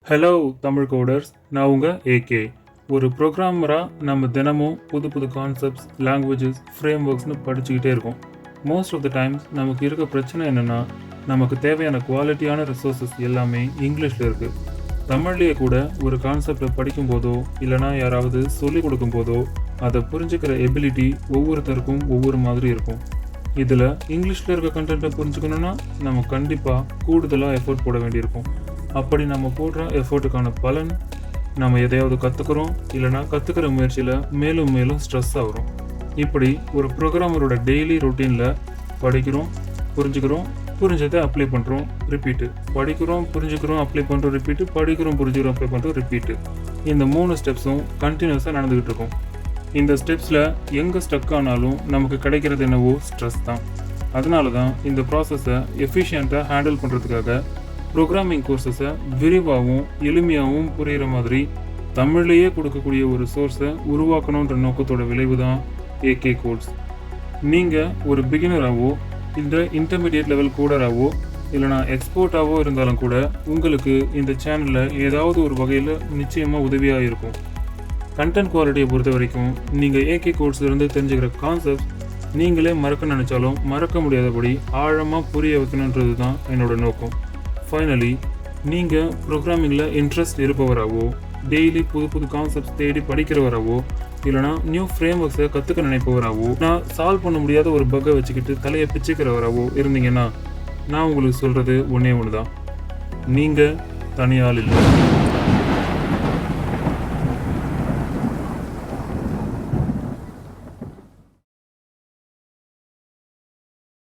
Hello Tamil coders, நான் உங்கள் AK. ஒரு ப்ரோக்ராமராக நம்ம தினமும் புது புது கான்செப்ட்ஸ், லாங்குவேஜஸ், ஃப்ரேம் ஒர்க்ஸ்னு படிச்சுக்கிட்டே இருக்கோம். மோஸ்ட் ஆஃப் த டைம்ஸ் நமக்கு இருக்க பிரச்சனை என்னென்னா, நமக்கு தேவையான குவாலிட்டியான ரிசோர்ஸஸ் எல்லாமே இங்கிலீஷில் இருக்குது. தமிழ்லேயே கூட ஒரு கான்செப்டை படிக்கும்போதோ இல்லைனா யாராவது சொல்லிக் கொடுக்கும் போதோ அதை புரிஞ்சுக்கிற எபிலிட்டி ஒவ்வொருத்தருக்கும் ஒவ்வொரு மாதிரி இருக்கும். இதில் இங்கிலீஷில் இருக்க கண்டென்ட்டை புரிஞ்சுக்கணுன்னா நம்ம கண்டிப்பாக கூடுதலாக எஃபோர்ட் போட வேண்டியிருக்கும். அப்படி நம்ம போடுற எஃபோர்ட்டுக்கான பலன், நம்ம எதையாவது கற்றுக்குறோம் இல்லைனா கற்றுக்கிற முயற்சியில் மேலும் மேலும் ஸ்ட்ரெஸ் ஆகிறோம். இப்படி ஒரு ப்ரோக்ராமரோட டெய்லி ரொட்டீனில் படிக்கிறோம், புரிஞ்சுக்கிறோம், புரிஞ்சதை அப்ளை பண்ணுறோம், ரிப்பீட்டு. படிக்கிறோம், புரிஞ்சுக்கிறோம், அப்ளை பண்ணுறோம், ரிப்பீட்டு. படிக்கிறோம், புரிஞ்சுக்கிறோம், அப்ளை பண்ணுறோம், ரிப்பீட்டு. இந்த 3 ஸ்டெப்ஸும் கண்டினியூஸாக நடந்துக்கிட்டு இருக்கும். இந்த ஸ்டெப்ஸில் எங்கே ஸ்டக் ஆனாலும் நமக்கு கிடைக்கிறது என்னவோ ஸ்ட்ரெஸ் தான். அதனால தான் இந்த ப்ராசஸை எஃபிஷியண்ட்டாக ஹேண்டில் பண்ணுறதுக்காக ப்ரோக்ராமிங் கோர்ஸஸை விரிவாகவும் எளிமையாகவும் புரிகிற மாதிரி தமிழ்லேயே கொடுக்கக்கூடிய ஒரு சோர்ஸை உருவாக்கணுன்ற நோக்கத்தோட விளைவு தான் AKay Codes. நீங்கள் ஒரு பிகினராகவோ இல்லை இன்டர்மீடியட் லெவல் கோடராகவோ இல்லைனா எக்ஸ்போர்ட்டாகவோ இருந்தாலும் கூட உங்களுக்கு இந்த சேனலில் ஏதாவது ஒரு வகையில் நிச்சயமாக உதவியாக இருக்கும். கண்டென்ட் குவாலிட்டியை பொறுத்த வரைக்கும் நீங்கள் AKay Codesலேருந்து தெரிஞ்சுக்கிற கான்செப்ட்ஸ் நீங்களே மறக்க நினச்சாலும் மறக்க முடியாதபடி ஆழமாக புரிய வைக்கணுன்றது தான் என்னோட நோக்கம். ஃபைனலி, நீங்கள் ப்ரோக்ராமிங்கில் இன்ட்ரெஸ்ட் இருப்பவராகவோ, டெய்லி புது புது கான்செப்ட்ஸ் தேடி படிக்கிறவராகவோ இல்லைனா நியூ ஃப்ரேம் ஒர்க்ஸை கற்றுக்க நினைப்பவராகவோ, நான் சால்வ் பண்ண முடியாத ஒரு பக்கை வச்சுக்கிட்டு தலையை பிச்சுக்கிறவராகவோ இருந்தீங்கன்னா நான் உங்களுக்கு சொல்கிறது ஒன்றே ஒன்று தான், நீங்கள் தனியால் இல்லை.